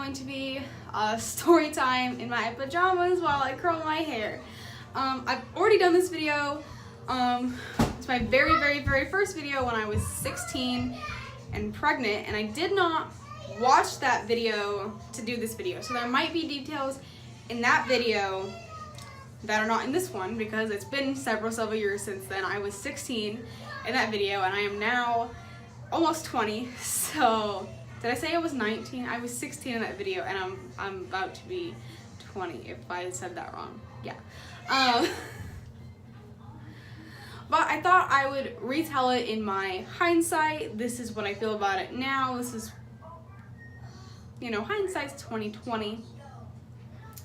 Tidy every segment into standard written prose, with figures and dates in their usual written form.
going to be a story time in my pajamas while I curl my hair. I've already done this video. It's my very first video when I was 16 and pregnant, and I did not watch that video to do this video. So there might be details in that video that are not in this one because it's been several years since then. I was 16 in that video and I am now almost 20. So did I say I was 19? I was 16 in that video and I'm about to be 20 if I said that wrong. Yeah. But I thought I would retell it in my hindsight. This is what I feel about it now. This is, you know, hindsight's 2020.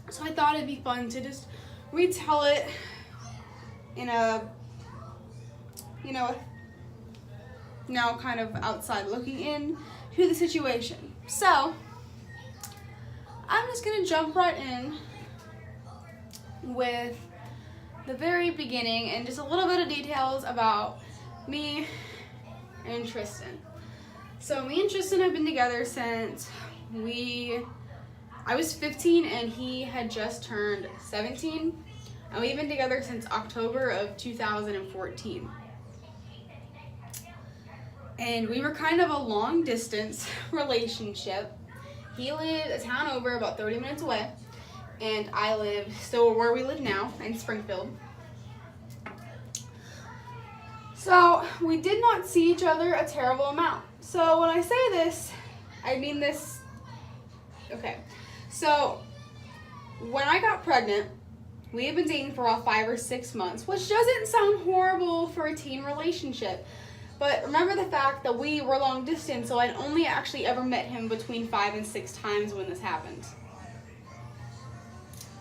So I thought it'd be fun to just retell it in a, you know, now kind of outside looking in to the situation. So I'm just gonna jump right in with the very beginning and just a little bit of details about me and Tristan. So me and Tristan have been together since I was 15 and he had just turned 17, and we've been together since October of 2014. And we were kind of a long distance relationship. He lived a town over about 30 minutes away, and I live still where we live now in Springfield. So we did not see each other a terrible amount. So when I say this, I mean this. Okay, so when I got pregnant, we had been dating for about 5 or 6 months, which doesn't sound horrible for a teen relationship. But remember the fact that we were long distance, so I'd only actually ever met him between 5 and 6 times when this happened.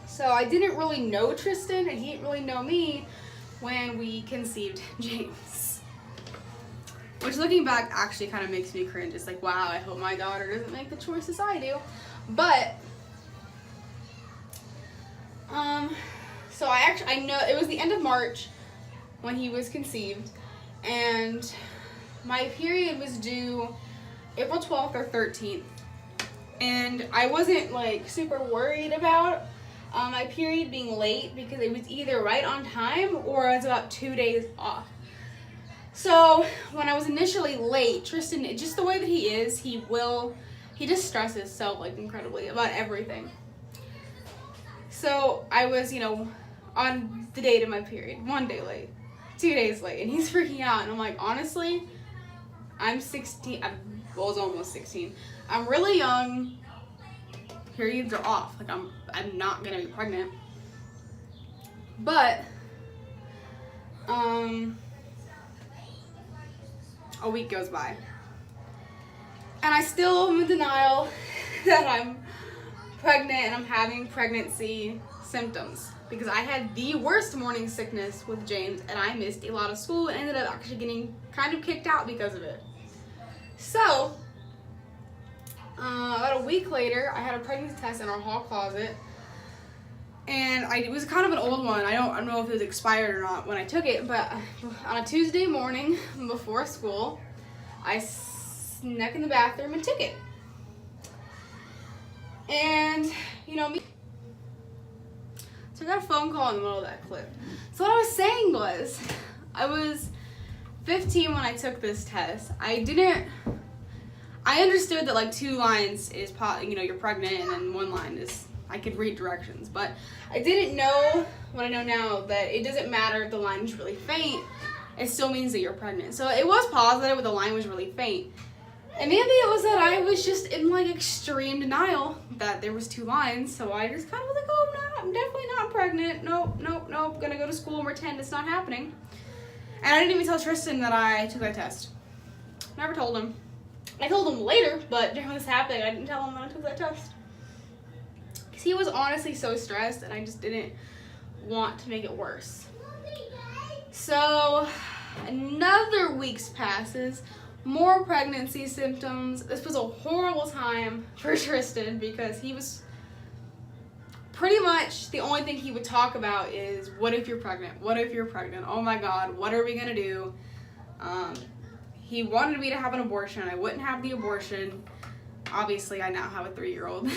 So I didn't really know Tristan, and he didn't really know me when we conceived James. Which, looking back, actually kind of makes me cringe. It's like, wow, I hope my daughter doesn't make the choices I do. But, so I know it was the end of March when he was conceived, and my period was due April 12th or 13th. And I wasn't like super worried about my period being late because it was either right on time or I was about 2 days off. So when I was initially late, Tristan, just the way that he is, he just stresses so like incredibly about everything. So I was, you know, on the date of my period, 1 day late, 2 days late, and he's freaking out. And I'm like, honestly, I'm 16. I was almost 16. I'm really young. Periods are off. Like I'm not gonna be pregnant. But a week goes by, and I still am in denial that I'm pregnant and I'm having pregnancy symptoms because I had the worst morning sickness with James and I missed a lot of school and ended up actually getting kind of kicked out because of it. So about a week later, I had a pregnancy test in our hall closet, and it was kind of an old one. I don't know if it was expired or not when I took it, but on a Tuesday morning before school, I snuck in the bathroom and took it. And, you know, so I got a phone call in the middle of that clip. So what I was saying was, I was 15 when I took this test. I understood that like 2 lines is, you know, you're pregnant, and then 1 line is, I could read directions. But I didn't know what I know now, that it doesn't matter if the line is really faint, it still means that you're pregnant. So it was positive, but the line was really faint. And maybe it was that I was just in like extreme denial that there was 2 lines. So I just kind of was like, oh no, I'm definitely not pregnant. Nope, gonna go to school and pretend it's not happening. And I didn't even tell Tristan that I took that test. Never told him. I told him later, but during this happening, I didn't tell him that I took that test. Because he was honestly so stressed, and I just didn't want to make it worse. So, another week passes, more pregnancy symptoms. This was a horrible time for Tristan because he was pretty much the only thing he would talk about is, what if you're pregnant? What if you're pregnant? Oh my God, what are we gonna do? He wanted me to have an abortion. I wouldn't have the abortion. obviously I now have a 3-year-old,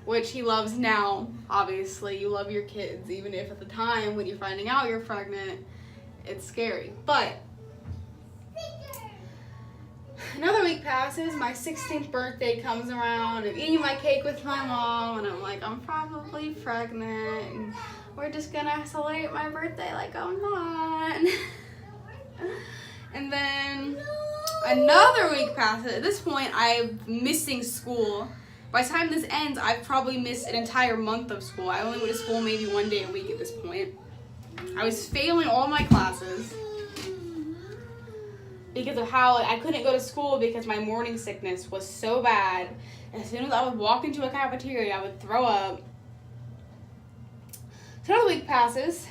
which he loves now. Obviously, you love your kids, even if at the time when you're finding out you're pregnant, it's scary. But another week passes, my 16th birthday comes around, I'm eating my cake with my mom, and I'm like, I'm probably pregnant, and we're just gonna celebrate my birthday like I'm not. And then another week passes. At this point, I'm missing school. By the time this ends, I've probably missed an entire month of school. I only went to school maybe 1 day a week at this point. I was failing all my classes because of how I couldn't go to school because my morning sickness was so bad. As soon as I would walk into a cafeteria, I would throw up. So another week passes,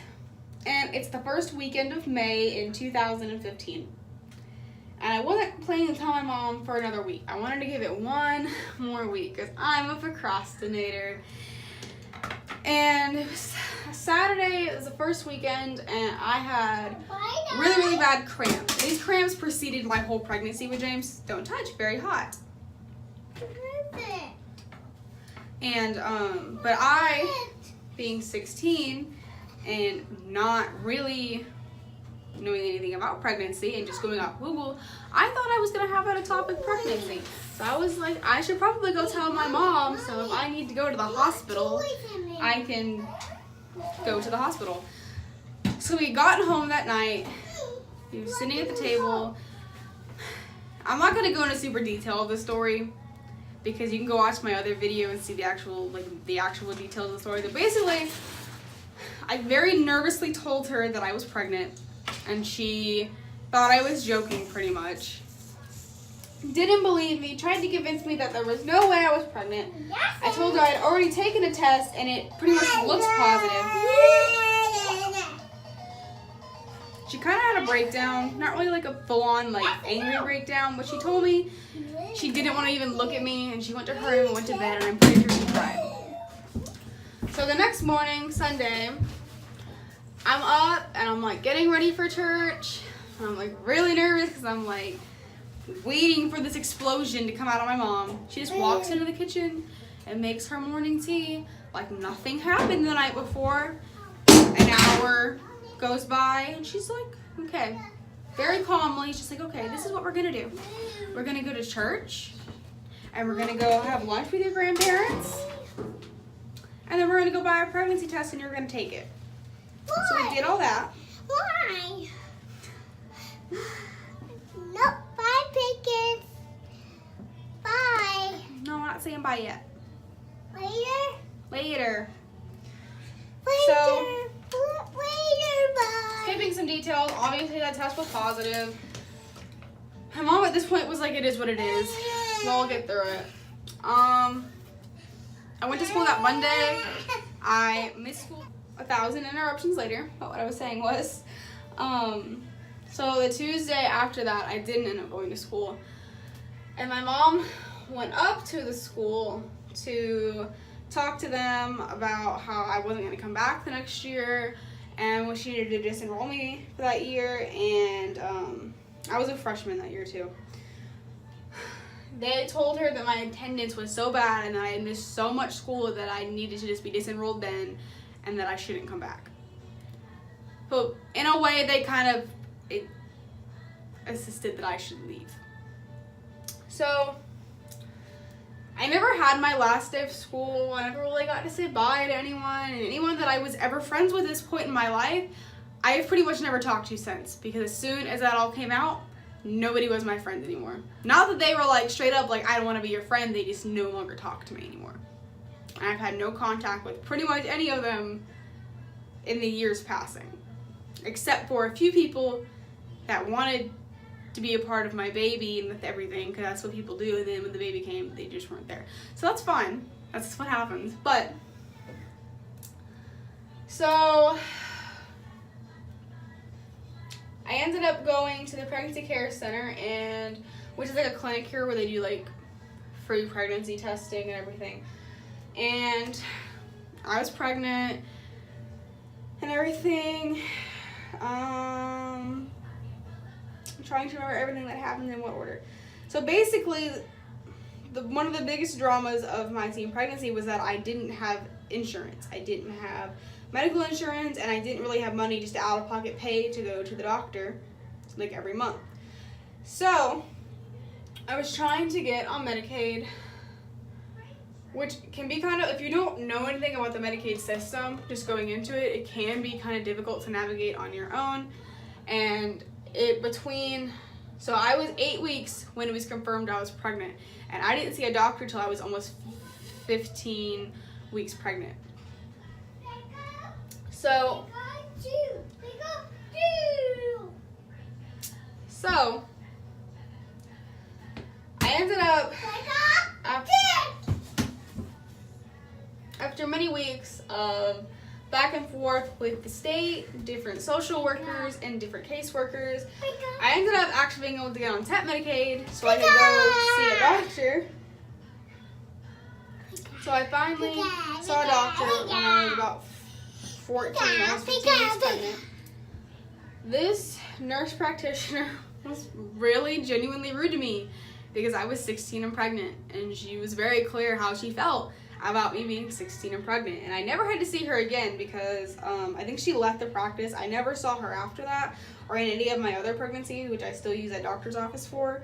and it's the first weekend of May in 2015. And I wasn't planning to tell my mom for another week. I wanted to give it one more week because I'm a procrastinator. And it was Saturday, it was the first weekend, and I had really, really bad cramps. These cramps preceded my whole pregnancy with James. Don't touch, very hot. And, but I, being 16 and not really knowing anything about pregnancy and just going off Google, I thought I was gonna have an ectopic pregnancy. So I was like, I should probably go tell my mom, so if I need to go to the hospital, I can go to the hospital. So we got home that night, we were sitting at the table. I'm not gonna go into super detail of the story because you can go watch my other video and see the actual details of the story. But basically, I very nervously told her that I was pregnant, and she thought I was joking pretty much. Didn't believe me, tried to convince me that there was no way I was pregnant. I told her I had already taken a test and it pretty much looks positive. She kind of had a breakdown, not really like a full-on like angry breakdown, but she told me she didn't want to even look at me, and she went to her room and went to bed, and I'm pretty sure she cried. So the next morning, Sunday, I'm up and I'm like getting ready for church. I'm like really nervous because I'm like waiting for this explosion to come out of my mom. She just walks into the kitchen and makes her morning tea like nothing happened the night before. An hour goes by and she's like, okay, very calmly, she's like, okay, this is what we're gonna do. We're gonna go to church and we're gonna go have lunch with your grandparents, and then we're gonna go buy a pregnancy test and you're gonna take it. So we did all that. Why? Nope, bye, Pickens. Bye. No, I'm not saying bye yet. Later? Later. Later, bye. Skipping some details, obviously that test was positive. My mom at this point was like, it is what it is. We'll all get through it. I went to school that Monday. I missed school 1,000 interruptions later, but what I was saying was, so the Tuesday after that, I didn't end up going to school. And my mom went up to the school to talk to them about how I wasn't going to come back the next year and what she needed to disenroll me for that year. And I was a freshman that year too. They told her that my attendance was so bad and that I had missed so much school that I needed to just be disenrolled then and that I shouldn't come back. But in a way, they kind of insisted that I should leave. So I never had my last day of school. I never really got to say bye to anyone, and anyone that I was ever friends with at this point in my life, I've pretty much never talked to since, because as soon as that all came out, nobody was my friend anymore. Not that they were like straight up like, I don't want to be your friend, they just no longer talk to me anymore. And I've had no contact with pretty much any of them in the years passing, except for a few people that wanted to be a part of my baby and with everything, because that's what people do, and then when the baby came, they just weren't there. So that's fine. That's what happens. But, so I ended up going to the pregnancy care center, and which is like a clinic here where they do like free pregnancy testing and everything. And I was pregnant and everything. I'm trying to remember everything that happened in what order. So basically, one of the biggest dramas of my teen pregnancy was that I didn't have insurance. I didn't have medical insurance, and I didn't really have money just to out-of-pocket pay to go to the doctor like every month. So I was trying to get on Medicaid, which can be kind of, if you don't know anything about the Medicaid system, just going into it, it can be kind of difficult to navigate on your own. And so I was 8 weeks when it was confirmed I was pregnant, and I didn't see a doctor till I was almost 15 weeks pregnant. So I ended up, after many weeks of back and forth with the state, different social workers, and different caseworkers, I ended up actually being able to get on TEP Medicaid so I could go see a doctor. So I finally saw a doctor when I was about 14, almost 15 weeks pregnant. This nurse practitioner was really genuinely rude to me because I was 16 and pregnant, and she was very clear how she felt about me being 16 and pregnant. And I never had to see her again because I think she left the practice. I never saw her after that or in any of my other pregnancies, which I still use that doctor's office for.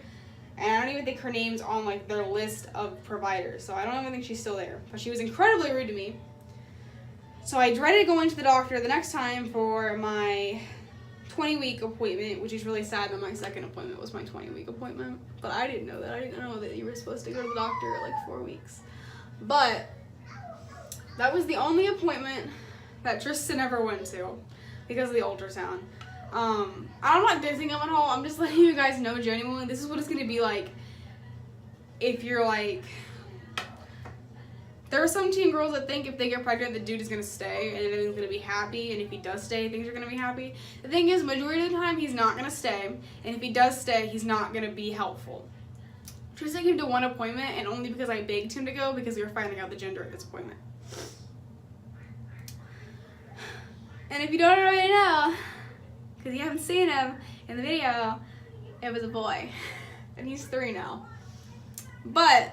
And I don't even think her name's on like their list of providers, so I don't even think she's still there. But she was incredibly rude to me. So I dreaded going to the doctor the next time for my 20-week appointment, which is really sad that my second appointment was my 20-week appointment. But I didn't know that. I didn't know that you were supposed to go to the doctor at like 4 weeks. But that was the only appointment that Tristan ever went to because of the ultrasound. I'm not dissing him at all. I'm just letting you guys know genuinely this is what it's going to be like if you're like... There are some teen girls that think if they get pregnant, the dude is going to stay and everything's going to be happy, and if he does stay, things are going to be happy. The thing is, majority of the time, he's not going to stay, and if he does stay, he's not going to be helpful. Tristan came to one appointment, and only because I begged him to go because we were finding out the gender of this appointment. And if you don't already know, because you haven't seen him in the video, it was a boy. And he's 3 now. But,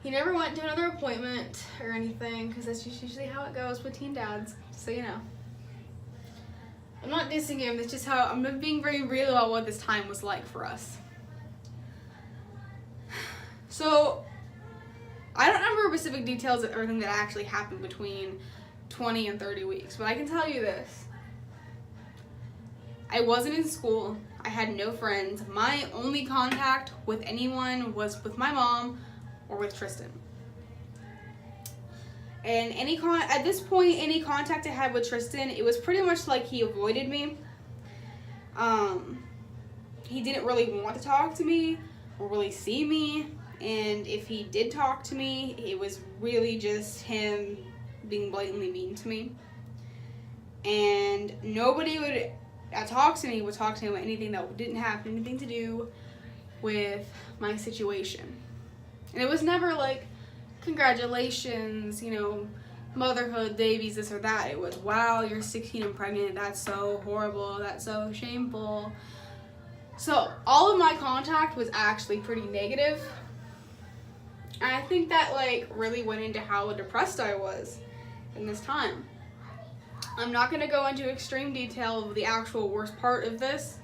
he never went to another appointment or anything, because that's just usually how it goes with teen dads, so you know. I'm not dissing him, it's just how I'm being very real about what this time was like for us. So, I don't remember specific details of everything that actually happened between 20 and 30 weeks, but I can tell you this. I wasn't in school, I had no friends. My only contact with anyone was with my mom or with Tristan. And at this point, any contact I had with Tristan, it was pretty much like he avoided me. He didn't really want to talk to me or really see me. And if he did talk to me, it was really just him being blatantly mean to me. And nobody would talk to me about anything that didn't have anything to do with my situation. And it was never like, congratulations, you know, motherhood, babies, this or that. It was, wow, you're 16 and pregnant. That's so horrible. That's so shameful. So all of my contact was actually pretty negative. And I think that like really went into how depressed I was in this time. I'm not going to go into extreme detail of the actual worst part of this,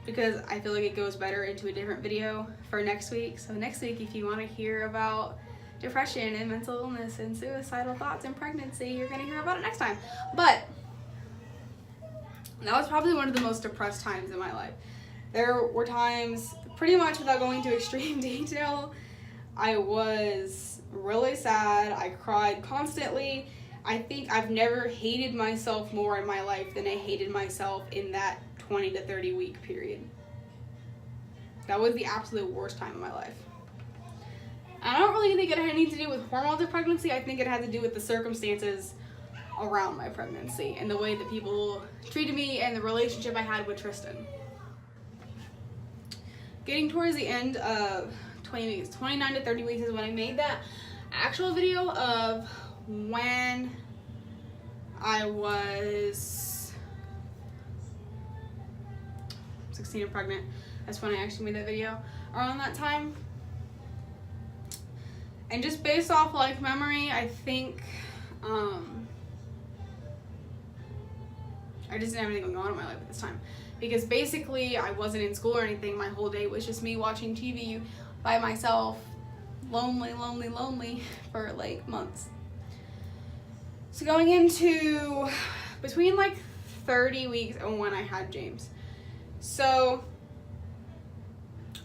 because I feel like it goes better into a different video for next week. So next week, if you want to hear about depression and mental illness and suicidal thoughts and pregnancy, you're going to hear about it next time. But that was probably one of the most depressed times in my life. There were times, pretty much without going into extreme detail, I was really sad. I cried constantly. I think I've never hated myself more in my life than I hated myself in that 20 to 30 week period. That was the absolute worst time of my life. I don't really think it had anything to do with hormones of pregnancy. I think it had to do with the circumstances around my pregnancy and the way that people treated me and the relationship I had with Tristan. Getting towards the end of 20 weeks, 29 to 30 weeks is when I made that actual video of when I was 16 and pregnant. That's when I actually made that video around that time. And just based off like memory, I think I just didn't have anything going on in my life at this time. Because basically I wasn't in school or anything. My whole day was just me watching TV by myself, lonely for like months. So going into between like 30 weeks and when I had James. So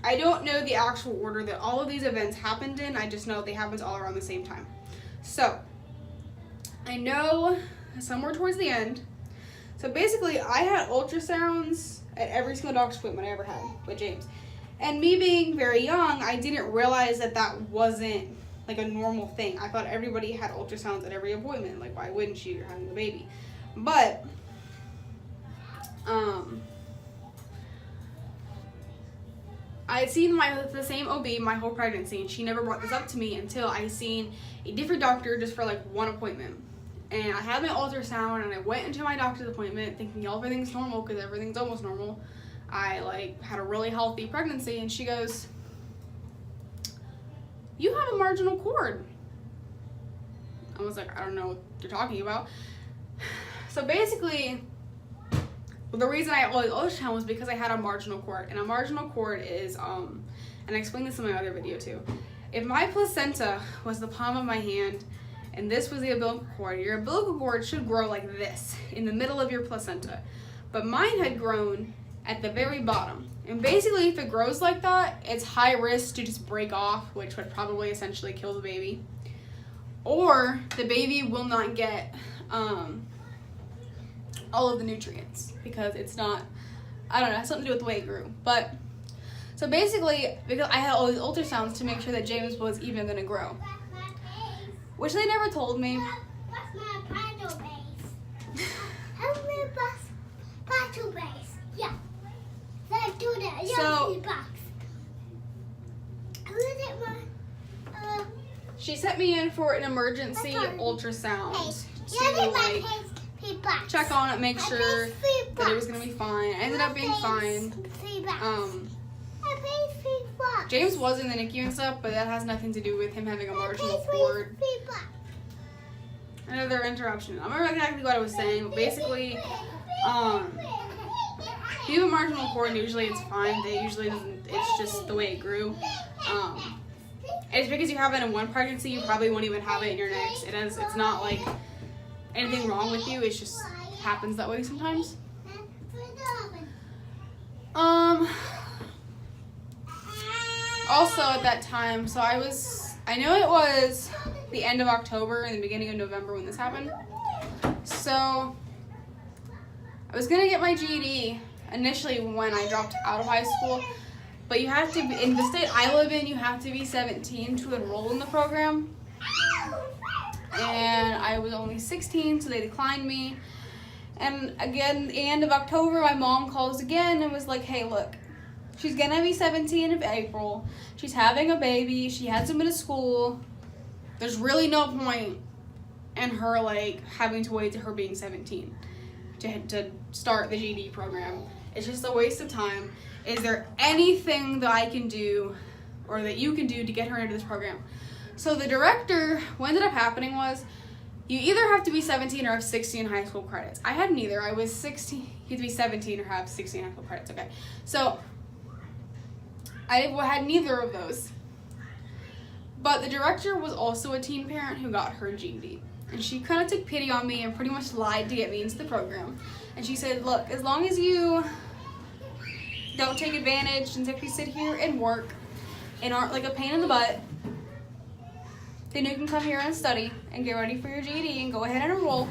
I don't know the actual order that all of these events happened in. I just know they happened all around the same time. So I know somewhere towards the end. So basically I had ultrasounds at every single doctor's appointment I ever had with James. And me being very young, I didn't realize that that wasn't like a normal thing. I thought everybody had ultrasounds at every appointment. Like, why wouldn't you? You're having a baby. But I had seen the same OB my whole pregnancy, and she never brought this up to me until I seen a different doctor just for like one appointment. And I had my ultrasound, and I went into my doctor's appointment thinking everything's normal because everything's almost normal. I like had a really healthy pregnancy, and she goes, "You have a marginal cord." I was like, "I don't know what you're talking about." So basically, the reason I always ultrasound was because I had a marginal cord, and a marginal cord is and I explained this in my other video too. If my placenta was the palm of my hand and this was the umbilical cord, your umbilical cord should grow like this in the middle of your placenta, but mine had grown at the very bottom. And basically, if it grows like that, it's high risk to just break off, which would probably essentially kill the baby, or the baby will not get all of the nutrients because it's not, I don't know, it has something to do with the way it grew. But so basically, because I had all these ultrasounds to make sure that James was even going to grow, which they never told me. What's my battle base? Help me battle base. Yeah. Let's do that. So box. Who is it, she sent me in for an emergency ultrasound to like check on it, make sure that it was gonna be fine. It ended up being fine. James was in the NICU and stuff, but that has nothing to do with him having a marginal cord. Another interruption. I don't remember exactly what I was saying, but basically, if you have a marginal cord, usually it's fine. They usually doesn't. It's just the way it grew. It's because you have it in one pregnancy, you probably won't even have it in your next. It's not like anything wrong with you. It just happens that way sometimes. Also at that time, so I know it was the end of October and the beginning of November when this happened. So I was gonna get my GED initially when I dropped out of high school, but you have to, in the state I live in, you have to be 17 to enroll in the program. And I was only 16, so they declined me. And again, the end of October, my mom calls again and was like, "Hey, look, she's gonna be 17 in April. She's having a baby. She hasn't been to school. There's really no point in her like having to wait to her being 17 to start the GED program. It's just a waste of time. Is there anything that I can do or that you can do to get her into this program?" So the director, what ended up happening was, you either have to be 17 or have 16 high school credits. I had neither. I was 16. You have to be 17 or have 16 high school credits. Okay. So I had neither of those. But the director was also a teen parent who got her GED. And she kind of took pity on me and pretty much lied to get me into the program. And she said, "Look, as long as you don't take advantage and simply sit here and work and aren't like a pain in the butt, then you can come here and study and get ready for your GED and go ahead and enroll.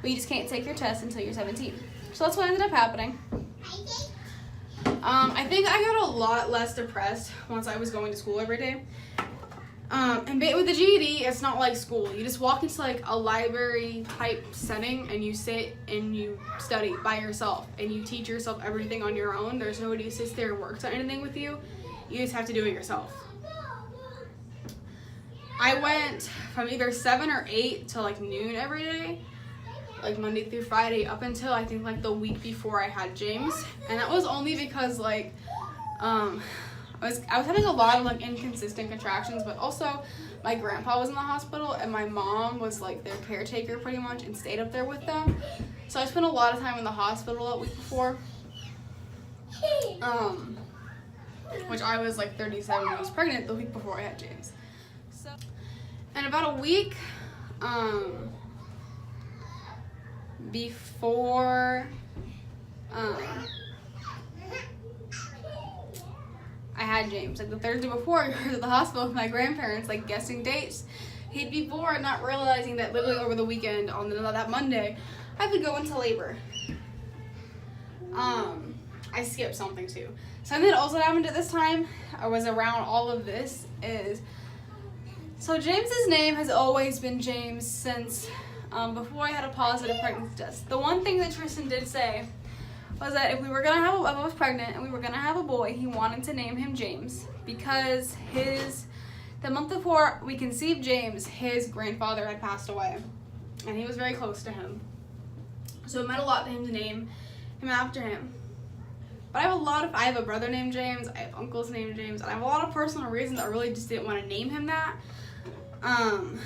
But you just can't take your test until you're 17. So that's what ended up happening. I think I got a lot less depressed once I was going to school every day. And with the GED, it's not like school. You just walk into like a library type setting and you sit and you study by yourself and you teach yourself everything on your own. There's nobody who sits there and works on anything with you. You just have to do it yourself. I went from either 7 or 8 to like noon every day. like Monday through Friday up until I think like the week before I had James, and that was only because like I was having a lot of like inconsistent contractions, but also my grandpa was in the hospital and my mom was like their caretaker pretty much and stayed up there with them. So I spent a lot of time in the hospital that week before. Which I was like 37 when I was pregnant the week before I had James. So, and about a week before I had James, like the Thursday before, I go to the hospital with my grandparents, like guessing dates. He'd be bored, not realizing that literally over the weekend on that Monday, I would go into labor. I skipped something too. Something that also happened at this time, I was around all of this, is, so James's name has always been James since before I had a positive pregnancy test. The one thing that Tristan did say was that if we were gonna have if I was pregnant and we were gonna have a boy, he wanted to name him James because the month before we conceived James, his grandfather had passed away, and he was very close to him. So it meant a lot to him to name him after him. But I have a brother named James, I have uncles named James, and I have a lot of personal reasons I really just didn't want to name him that. Kind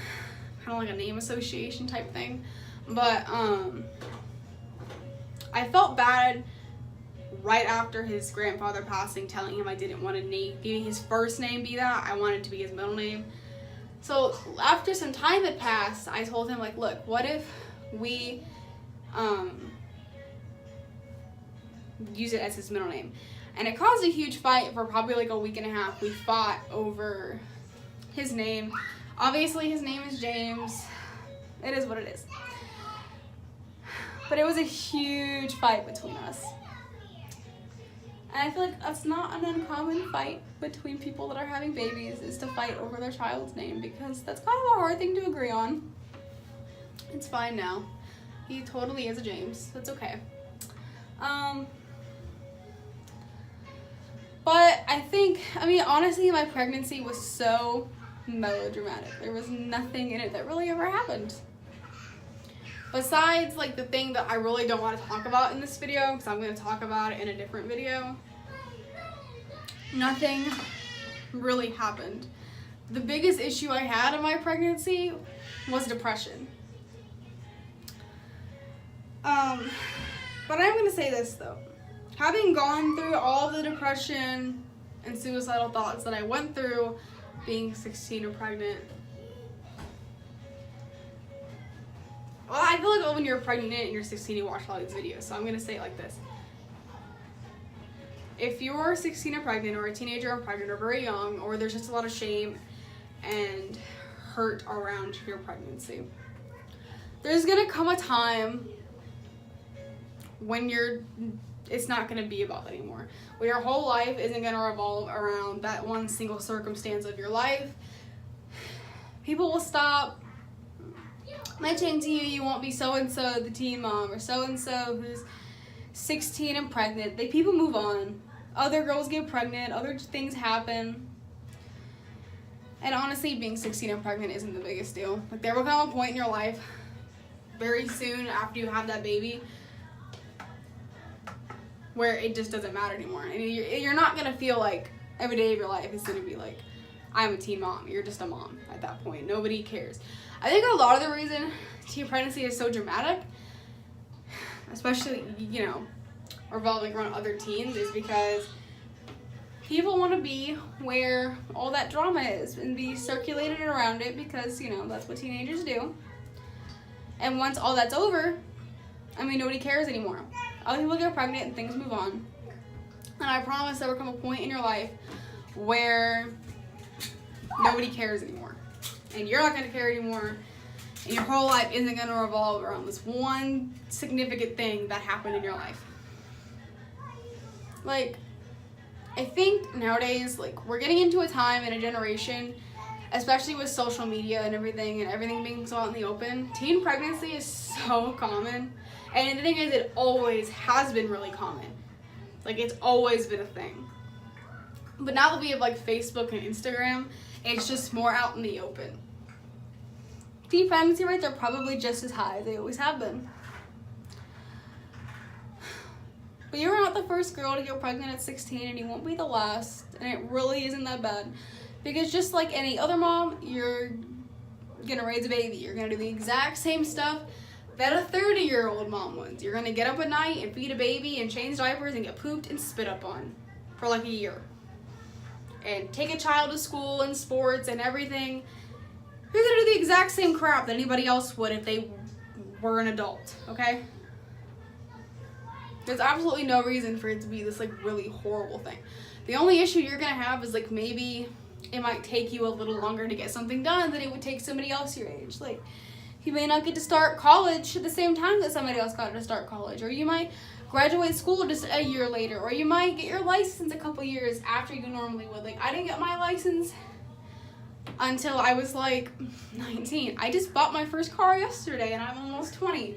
of like a name association type thing. But I felt bad right after his grandfather passing, telling him I didn't want to give his first name be that. I wanted it to be his middle name. So after some time had passed, I told him, like, look, what if we use it as his middle name? And it caused a huge fight for probably like a week and a half. We fought over his name. Obviously his name is James. It is what it is. But it was a huge fight between us. And I feel like that's not an uncommon fight between people that are having babies, is to fight over their child's name, because that's kind of a hard thing to agree on. It's fine now. He totally is a James. That's okay. But honestly, my pregnancy was so melodramatic. There was nothing in it that really ever happened. Besides, like, the thing that I really don't want to talk about in this video, because I'm going to talk about it in a different video. Nothing really happened. The biggest issue I had in my pregnancy was depression. But I'm going to say this, though. Having gone through all the depression and suicidal thoughts that I went through being 16 and pregnant, well, I feel like when you're pregnant and you're 16, you watch a lot of these videos, so I'm going to say it like this. If you're 16 and pregnant, or a teenager and pregnant, or very young, or there's just a lot of shame and hurt around your pregnancy, there's going to come a time when it's not going to be about that anymore. When your whole life isn't going to revolve around that one single circumstance of your life. People will stop mentioning to you, you won't be so-and-so, the teen mom, or so-and-so who's 16 and pregnant. People move on. Other girls get pregnant. Other things happen. And honestly, being 16 and pregnant isn't the biggest deal. Like, there will come a point in your life very soon after you have that baby where it just doesn't matter anymore. And you're not going to feel like every day of your life is going to be like, I'm a teen mom. You're just a mom at that point. Nobody cares. I think a lot of the reason teen pregnancy is so dramatic, especially, revolving around other teens, is because people want to be where all that drama is and be circulated around it, because, that's what teenagers do. And once all that's over, nobody cares anymore. Other people get pregnant and things move on. And I promise there will come a point in your life where nobody cares anymore. And you're not going to care anymore. And your whole life isn't going to revolve around this one significant thing that happened in your life. Like, I think nowadays, like, we're getting into a time in a generation, especially with social media and everything being so out in the open. Teen pregnancy is so common. And the thing is, it always has been really common. Like, it's always been a thing. But now that we have, like, Facebook and Instagram, it's just more out in the open. Teen pregnancy rates are probably just as high as they always have been. But you're not the first girl to get pregnant at 16, and you won't be the last, and it really isn't that bad. Because just like any other mom, you're gonna raise a baby. You're gonna do the exact same stuff that a 30-year-old mom would. You're gonna get up at night and feed a baby and change diapers and get pooped and spit up on for like a year. And take a child to school and sports and everything. You're gonna do the exact same crap that anybody else would if they were an adult, okay? There's absolutely no reason for it to be this like really horrible thing. The only issue you're gonna have is like maybe it might take you a little longer to get something done than it would take somebody else your age. Like, you may not get to start college at the same time that somebody else got to start college, or you might graduate school just a year later, or you might get your license a couple years after you normally would. Like, I didn't get my license until I was like 19. I just bought my first car yesterday and I'm almost 20.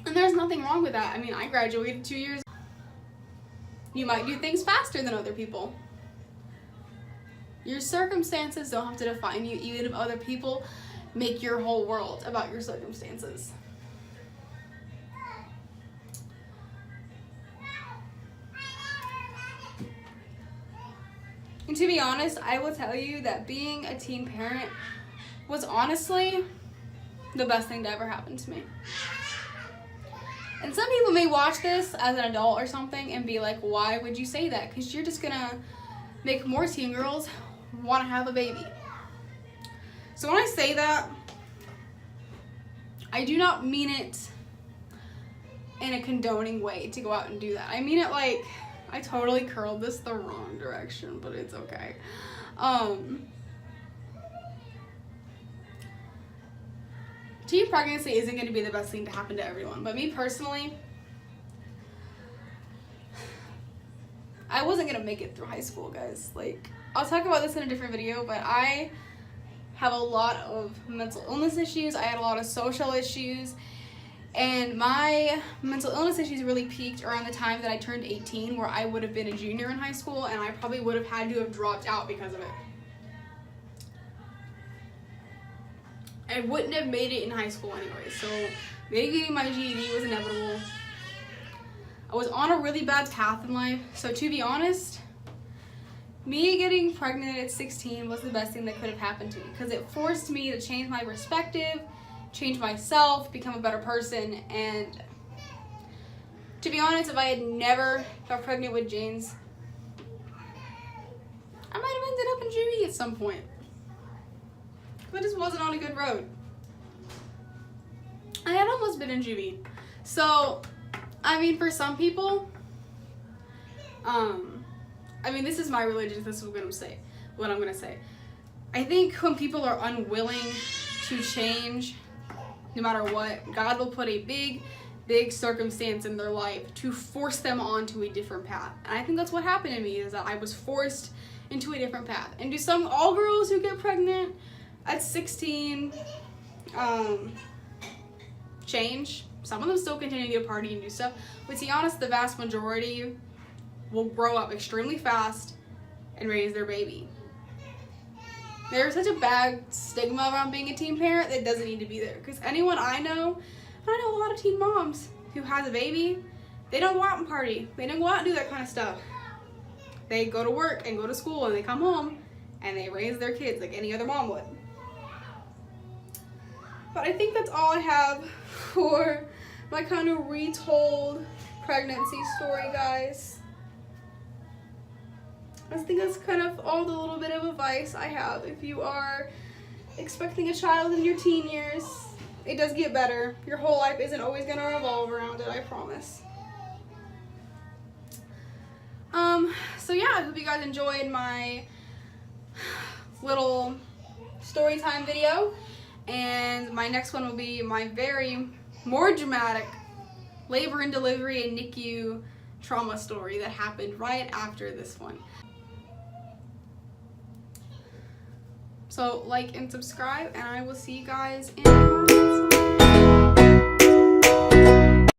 And there's nothing wrong with that. I mean, I graduated 2 years. You might do things faster than other people. Your circumstances don't have to define you, even if other people make your whole world about your circumstances. And to be honest, I will tell you that being a teen parent was honestly the best thing to ever happen to me. And some people may watch this as an adult or something and be like, why would you say that? Because you're just gonna make more teen girls want to have a baby. So when I say that, I do not mean it in a condoning way to go out and do that. I mean it like, I totally curled this the wrong direction, but it's okay. Teen pregnancy isn't going to be the best thing to happen to everyone, but me personally, I wasn't going to make it through high school, guys. Like, I'll talk about this in a different video, but I have a lot of mental illness issues. I had a lot of social issues, and my mental illness issues really peaked around the time that I turned 18, where I would have been a junior in high school, and I probably would have had to have dropped out because of it. I wouldn't have made it in high school anyway, so maybe getting my GED was inevitable. I was on a really bad path in life, so to be honest, me getting pregnant at 16 was the best thing that could have happened to me, because it forced me to change my perspective, change myself, become a better person. And to be honest, if I had never got pregnant with James, I might have ended up in juvie at some point. I just wasn't on a good road. I had almost been in juvie. So, I mean, for some people, I mean, this is my religion, this is what I'm gonna say. I think when people are unwilling to change, no matter what, God will put a big circumstance in their life to force them onto a different path. And I think that's what happened to me, is that I was forced into a different path. And do all girls who get pregnant at 16 change? Some of them still continue to party and do stuff, but to be honest, the vast majority will grow up extremely fast and raise their baby. There's such a bad stigma around being a teen parent that doesn't need to be there. Because anyone I know a lot of teen moms who has a baby, they don't go out and party. They don't go out and do that kind of stuff. They go to work and go to school and they come home and they raise their kids like any other mom would. But I think that's all I have for my kind of retold pregnancy story, guys. I think that's kind of all the little bit of advice I have. If you are expecting a child in your teen years, it does get better. Your whole life isn't always going to revolve around it, I promise. So yeah, I hope you guys enjoyed my little story time video. And my next one will be my more dramatic labor and delivery and NICU trauma story that happened right after this one. So like and subscribe, and I will see you guys in